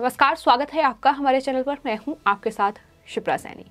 नमस्कार, स्वागत है आपका हमारे चैनल पर। मैं हूं आपके साथ शिप्रा सैनी।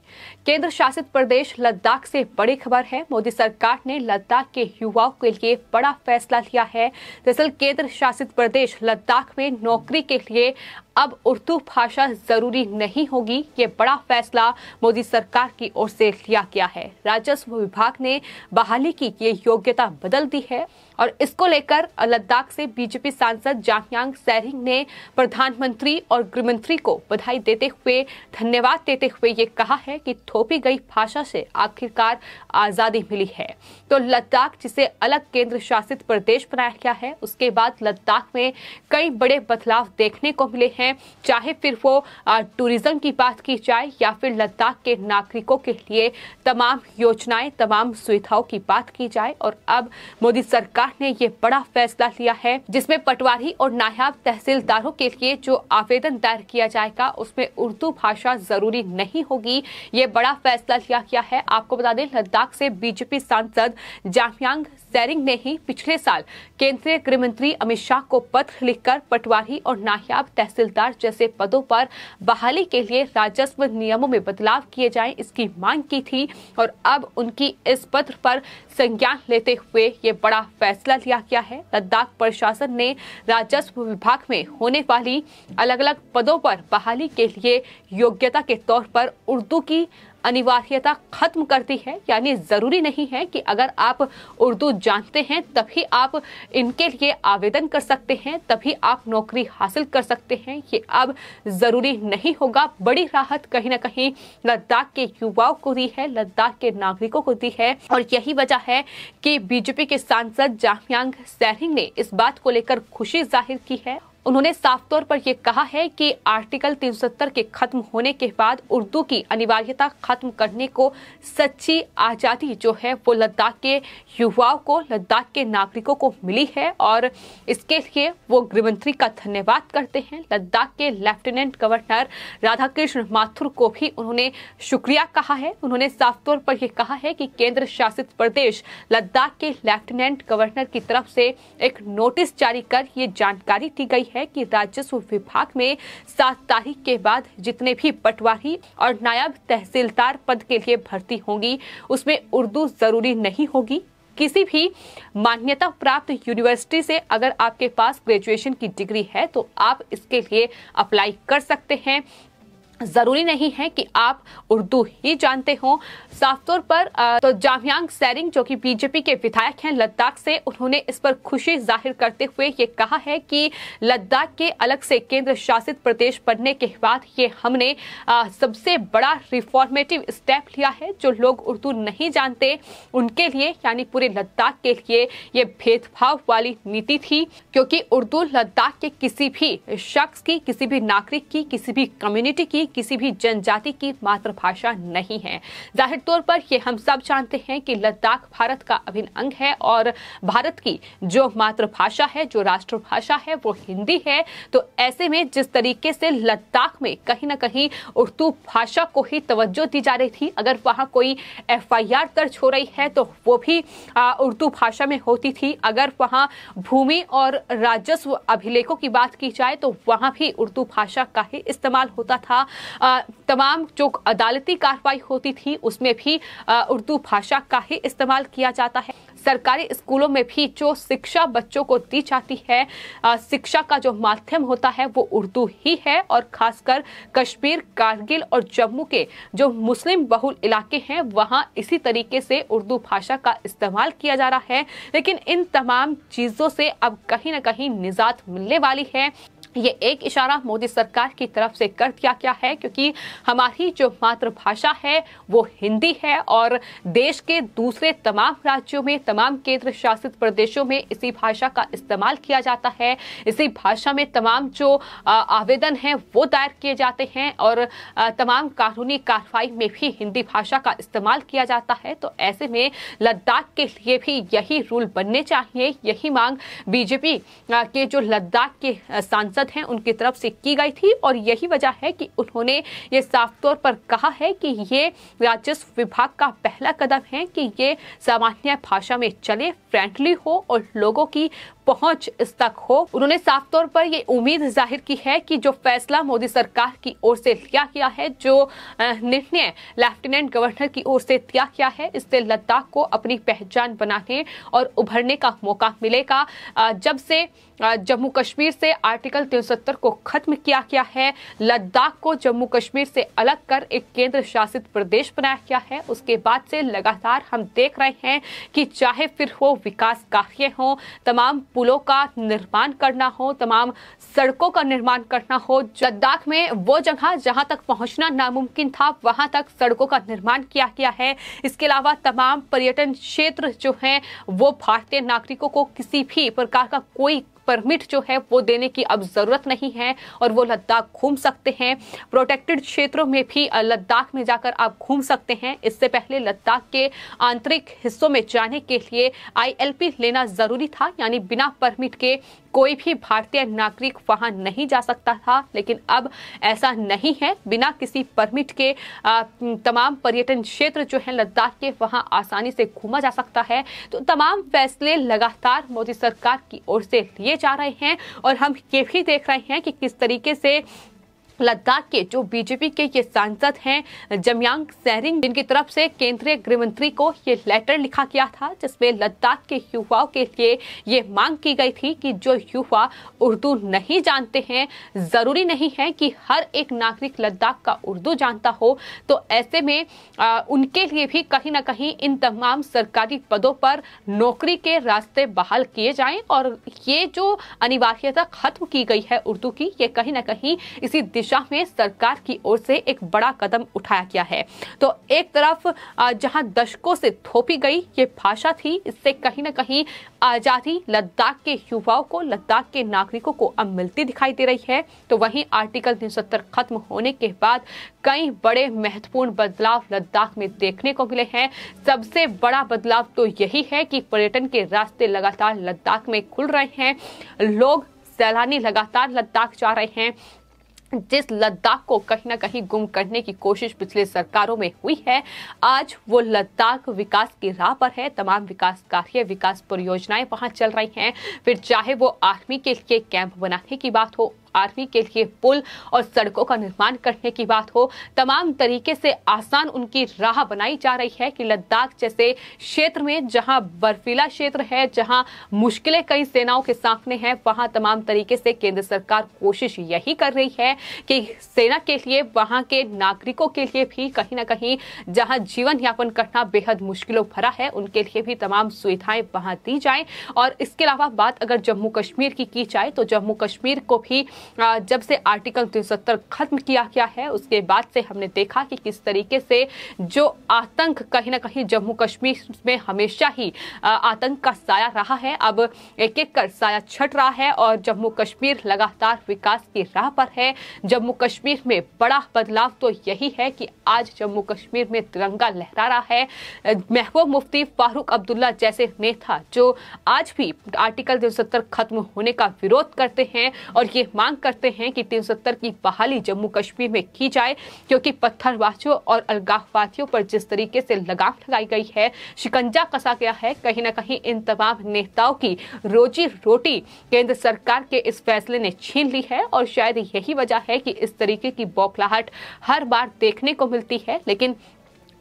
केंद्र शासित प्रदेश लद्दाख से बड़ी खबर है। मोदी सरकार ने लद्दाख के युवाओं के लिए बड़ा फैसला लिया है। दरअसल केंद्र शासित प्रदेश लद्दाख में नौकरी के लिए अब उर्दू भाषा जरूरी नहीं होगी। ये बड़ा फैसला मोदी सरकार की ओर से लिया गया है। राजस्व विभाग ने बहाली की ये योग्यता बदल दी है और इसको लेकर लद्दाख से बीजेपी सांसद जामयांग सेरिंग ने प्रधानमंत्री और गृहमंत्री को बधाई देते हुए, धन्यवाद देते हुए ये कहा है कि थोपी गई भाषा से आखिरकार आजादी मिली है। तो लद्दाख, जिसे अलग केंद्र शासित प्रदेश बनाया गया है, उसके बाद लद्दाख में कई बड़े बदलाव देखने को मिले हैं। चाहे फिर वो टूरिज्म की बात की जाए या फिर लद्दाख के नागरिकों के लिए तमाम योजनाएं, तमाम सुविधाओं की बात की जाए। और अब मोदी सरकार ने ये बड़ा फैसला लिया है जिसमें पटवारी और नायब तहसीलदारों के लिए जो आवेदन दायर किया जाएगा उसमें उर्दू भाषा जरूरी नहीं होगी। ये बड़ा फैसला लिया गया है। आपको बता दें, लद्दाख से बीजेपी सांसद जामयांग सेरिंग ने ही पिछले साल केंद्रीय गृह मंत्री अमित शाह को पत्र लिखकर पटवारी और नायब तहसीलदार जैसे पदों पर बहाली के लिए राजस्व नियमों में बदलाव किए जाएं, इसकी मांग की थी। और अब उनकी इस पत्र पर संज्ञान लेते हुए ये बड़ा फैसला लिया गया है। लद्दाख प्रशासन ने राजस्व विभाग में होने वाली अलग अलग पदों पर बहाली के लिए योग्यता के तौर पर उर्दू की अनिवार्यता खत्म कर दी है। यानी जरूरी नहीं है कि अगर आप उर्दू जानते हैं तभी आप इनके लिए आवेदन कर सकते हैं, तभी आप नौकरी हासिल कर सकते हैं। ये अब जरूरी नहीं होगा। बड़ी राहत कहीं ना कहीं लद्दाख के युवाओं को दी है, लद्दाख के नागरिकों को दी है। और यही वजह है कि बीजेपी के सांसद जामयांग सेरिंग ने इस बात को लेकर खुशी जाहिर की है। उन्होंने साफ तौर पर यह कहा है कि आर्टिकल 370 के खत्म होने के बाद उर्दू की अनिवार्यता खत्म करने को सच्ची आजादी जो है वो लद्दाख के युवाओं को, लद्दाख के नागरिकों को मिली है। और इसके लिए वो गृहमंत्री का धन्यवाद करते हैं। लद्दाख के लेफ्टिनेंट गवर्नर राधाकृष्ण माथुर को भी उन्होंने शुक्रिया कहा है। उन्होंने साफ तौर पर यह कहा है कि केंद्र शासित प्रदेश लद्दाख के लेफ्टिनेंट गवर्नर की तरफ से एक नोटिस जारी कर ये जानकारी दी गई है कि राजस्व विभाग में 7 तारीख के बाद जितने भी पटवारी और नायब तहसीलदार पद के लिए भर्ती होंगी उसमें उर्दू जरूरी नहीं होगी। किसी भी मान्यता प्राप्त यूनिवर्सिटी से अगर आपके पास ग्रेजुएशन की डिग्री है तो आप इसके लिए अप्लाई कर सकते हैं। जरूरी नहीं है कि आप उर्दू ही जानते हो। साफ तौर पर तो जामयांग सेरिंग जो कि बीजेपी के विधायक हैं लद्दाख से, उन्होंने इस पर खुशी जाहिर करते हुए ये कहा है कि लद्दाख के अलग से केंद्र शासित प्रदेश बनने के बाद ये हमने सबसे बड़ा रिफॉर्मेटिव स्टेप लिया है। जो लोग उर्दू नहीं जानते उनके लिए, यानी पूरे लद्दाख के लिए ये भेदभाव वाली नीति थी, क्योंकि उर्दू लद्दाख के किसी भी शख्स की, किसी भी नागरिक की, किसी भी कम्युनिटी की, किसी भी जनजाति की मातृभाषा नहीं है। जाहिर तौर पर ये हम सब जानते हैं कि लद्दाख भारत का अभिन्न अंग है और भारत की जो मातृभाषा है, जो राष्ट्रभाषा है वो हिंदी है। तो ऐसे में जिस तरीके से लद्दाख में कहीं ना कहीं उर्दू भाषा को ही तवज्जो दी जा रही थी, अगर वहां कोई FIR दर्ज हो रही है तो वो भी उर्दू भाषा में होती थी। अगर वहां भूमि और राजस्व अभिलेखों की बात की जाए तो वहां भी उर्दू भाषा का ही इस्तेमाल होता था। तमाम जो अदालती कार्रवाई होती थी उसमें भी उर्दू भाषा का ही इस्तेमाल किया जाता है। सरकारी स्कूलों में भी जो शिक्षा बच्चों को दी जाती है, शिक्षा का जो माध्यम होता है वो उर्दू ही है। और खासकर कश्मीर, कारगिल और जम्मू के जो मुस्लिम बहुल इलाके हैं वहां इसी तरीके से उर्दू भाषा का इस्तेमाल किया जा रहा है। लेकिन इन तमाम चीजों से अब कहीं ना कहीं निजात मिलने वाली है। ये एक इशारा मोदी सरकार की तरफ से कर दिया गया है, क्योंकि हमारी जो मातृभाषा है वो हिंदी है और देश के दूसरे तमाम राज्यों में, तमाम केंद्र शासित प्रदेशों में इसी भाषा का इस्तेमाल किया जाता है। इसी भाषा में तमाम जो आवेदन हैं वो दायर किए जाते हैं और तमाम कानूनी कार्रवाई में भी हिंदी भाषा का इस्तेमाल किया जाता है। तो ऐसे में लद्दाख के लिए भी यही रूल बनने चाहिए। यही मांग बीजेपी के जो लद्दाख के सांसद हैं उनकी तरफ से की गई थी और यही वजह है कि उन्होंने ये साफ तौर पर कहा है कि ये राजस्व विभाग का पहला कदम है कि ये सामान्य भाषा में चले, फ्रेंडली हो और लोगों की पहुंच इस तक हो। उन्होंने साफ तौर पर ये उम्मीद जाहिर की है कि जो फैसला मोदी सरकार की ओर से लिया गया है, जो निर्णय लेफ्टिनेंट गवर्नर की ओर से दिया गया है, इससे लद्दाख को अपनी पहचान बनाने और उभरने का मौका मिलेगा। जब से जम्मू कश्मीर से आर्टिकल 370 को खत्म किया गया है, लद्दाख को जम्मू कश्मीर से अलग कर एक केंद्र शासित प्रदेश बनाया गया है, उसके बाद से लगातार हम देख रहे हैं कि चाहे फिर वो विकास कार्य हो, तमाम पुलों का निर्माण करना हो, तमाम सड़कों का निर्माण करना हो, लद्दाख में वो जगह जहां तक पहुंचना नामुमकिन था वहां तक सड़कों का निर्माण किया गया है। इसके अलावा तमाम पर्यटन क्षेत्र जो हैं वो भारतीय नागरिकों को किसी भी प्रकार का कोई परमिट जो है वो देने की अब जरूरत नहीं है और वो लद्दाख घूम सकते हैं। प्रोटेक्टेड क्षेत्रों में भी लद्दाख में जाकर आप घूम सकते हैं। इससे पहले लद्दाख के आंतरिक हिस्सों में जाने के लिए ILP लेना जरूरी था, यानी बिना परमिट के कोई भी भारतीय नागरिक वहां नहीं जा सकता था, लेकिन अब ऐसा नहीं है। बिना किसी परमिट के तमाम पर्यटन क्षेत्र जो है लद्दाख के वहां आसानी से घूमा जा सकता है। तो तमाम फैसले लगातार मोदी सरकार की ओर से लिए जा रहे हैं और हम ये भी देख रहे हैं कि किस तरीके से लद्दाख के जो बीजेपी के ये सांसद हैं जमयांग सेरिंग, जिनकी तरफ से केंद्रीय गृह मंत्री को ये लेटर लिखा गया था जिसमें लद्दाख के युवाओं के लिए ये मांग की गई थी कि जो युवा उर्दू नहीं जानते हैं, जरूरी नहीं है कि हर एक नागरिक लद्दाख का उर्दू जानता हो, तो ऐसे में उनके लिए भी कहीं ना कहीं इन तमाम सरकारी पदों पर नौकरी के रास्ते बहाल किए जाएं और ये जो अनिवार्यता खत्म की गई है उर्दू की, ये कहीं ना कहीं इसी दिशा में सरकार की ओर से एक बड़ा कदम उठाया गया है। तो एक तरफ जहां दशकों से थोपी गई ये भाषा थी, इससे कहीं ना कहीं आजादी लद्दाख के युवाओं को, लद्दाख के नागरिकों को अब मिलती दिखाई दे रही है। तो वहीं आर्टिकल 370 खत्म होने के बाद कई बड़े महत्वपूर्ण बदलाव लद्दाख में देखने को मिले हैं। सबसे बड़ा बदलाव तो यही है कि पर्यटन के रास्ते लगातार लद्दाख में खुल रहे हैं। लोग, सैलानी लगातार लद्दाख जा रहे हैं। जिस लद्दाख को कहीं ना कहीं गुम करने की कोशिश पिछले सरकारों में हुई है, आज वो लद्दाख विकास की राह पर है। तमाम विकास कार्य, विकास परियोजनाएं वहां चल रही हैं। फिर चाहे वो आर्मी के लिए कैंप बनाने की बात हो, आर्मी के लिए पुल और सड़कों का निर्माण करने की बात हो, तमाम तरीके से आसान उनकी राह बनाई जा रही है कि लद्दाख जैसे क्षेत्र में जहां बर्फीला क्षेत्र है, जहां मुश्किलें कई सेनाओं के सामने हैं, वहां तमाम तरीके से केंद्र सरकार कोशिश यही कर रही है कि सेना के लिए, वहां के नागरिकों के लिए भी कहीं ना कहीं जहां जीवन यापन करना बेहद मुश्किलों भरा है, उनके लिए भी तमाम सुविधाएं वहां दी जाएं। और इसके अलावा बात अगर जम्मू कश्मीर की जाए तो जम्मू कश्मीर को भी जब से आर्टिकल 370 खत्म किया गया है उसके बाद से हमने देखा कि किस तरीके से जो आतंक कहीं ना कहीं जम्मू कश्मीर में हमेशा ही आतंक का साया रहा है, अब एक एक कर साया छट रहा है और जम्मू कश्मीर लगातार विकास की राह पर है। जम्मू कश्मीर में बड़ा बदलाव तो यही है कि आज जम्मू कश्मीर में तिरंगा लहरा रहा है। महबूब मुफ्ती फारूक अब्दुल्ला जैसे नेता जो आज भी आर्टिकल 370 खत्म होने का विरोध करते हैं और ये मांग करते हैं कि 370 की बहाली जम्मू कश्मीर में की जाए, क्योंकि पत्थरबाजों और अलगाववादियों पर जिस तरीके से लगाम लगाई गई है, शिकंजा कसा गया है, कहीं ना कहीं इन तमाम नेताओं की रोजी रोटी केंद्र सरकार के इस फैसले ने छीन ली है। और शायद यही वजह है कि इस तरीके की बौखलाहट हर बार देखने को मिलती है। लेकिन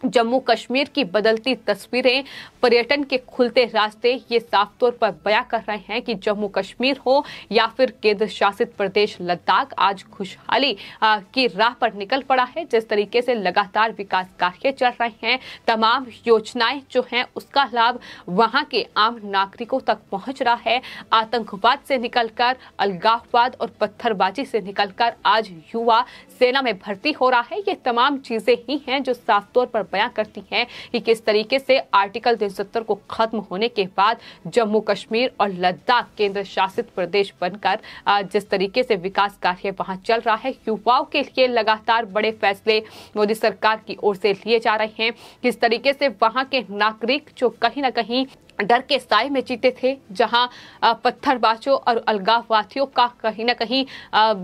जम्मू कश्मीर की बदलती तस्वीरें, पर्यटन के खुलते रास्ते ये साफ तौर पर बयां कर रहे हैं कि जम्मू कश्मीर हो या फिर केंद्र शासित प्रदेश लद्दाख आज खुशहाली की राह पर निकल पड़ा है। जिस तरीके से लगातार विकास कार्य चल रहे हैं, तमाम योजनाएं जो हैं उसका लाभ वहां के आम नागरिकों तक पहुंच रहा है। आतंकवाद से निकलकर, अलगाववाद और पत्थरबाजी से निकलकर आज युवा सेना में भर्ती हो रहा है। ये तमाम चीजें ही हैं जो साफ तौर पर बयां करती हैं कि किस तरीके से आर्टिकल 370 को खत्म होने के बाद जम्मू कश्मीर और लद्दाख केंद्र शासित प्रदेश बनकर जिस तरीके से विकास कार्य वहां चल रहा है, युवाओं के लिए लगातार बड़े फैसले मोदी सरकार की ओर से लिए जा रहे हैं। किस तरीके से वहां के नागरिक जो कहीं ना कहीं डर के साए में जीते थे, जहां पत्थरबाजों और अलगाववादियों का कहीं ना कहीं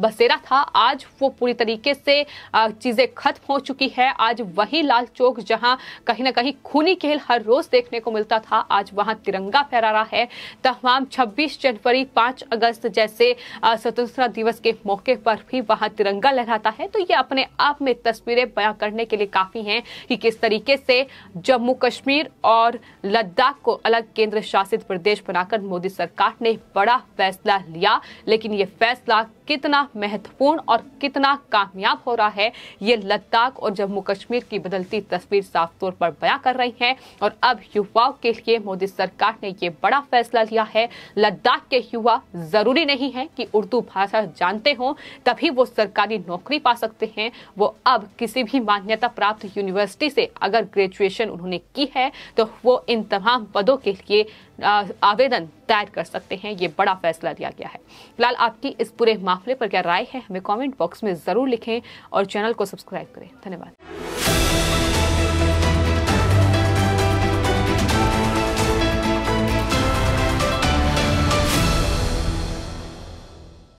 बसेरा था। आज वो पूरी तरीके से चीजें खत्म हो चुकी है। आज वही लाल चौक जहां कहीं ना कहीं खूनी खेल हर रोज देखने को मिलता था, आज वहां तिरंगा फहरा रहा है। तमाम 26 जनवरी 5 अगस्त जैसे स्वतंत्रता दिवस के मौके पर भी वहां तिरंगा लहराता है। तो ये अपने आप में तस्वीरें बयां करने के लिए काफी हैं कि किस तरीके से जम्मू कश्मीर और लद्दाख को अलग केंद्र शासित प्रदेश बनाकर मोदी सरकार ने बड़ा फैसला लिया। लेकिन ये फैसला कितना महत्वपूर्ण और कितना कामयाब हो रहा है, ये लद्दाख और जम्मू कश्मीर की बदलती तस्वीर साफ तौर पर बयां कर रही है। और अब युवाओं के लिए मोदी सरकार ने ये बड़ा फैसला लिया है। लद्दाख के युवा जरूरी नहीं है कि उर्दू भाषा जानते हों तभी वो सरकारी नौकरी पा सकते हैं। वो अब किसी भी मान्यता प्राप्त यूनिवर्सिटी से अगर ग्रेजुएशन उन्होंने की है तो वो इन तमाम पदों के लिए आवेदन दायर कर सकते हैं। ये बड़ा फैसला लिया गया है। फिलहाल आपकी इस पूरे मामले पर क्या राय है, हमें कमेंट बॉक्स में जरूर लिखें और चैनल को सब्सक्राइब करें। धन्यवाद।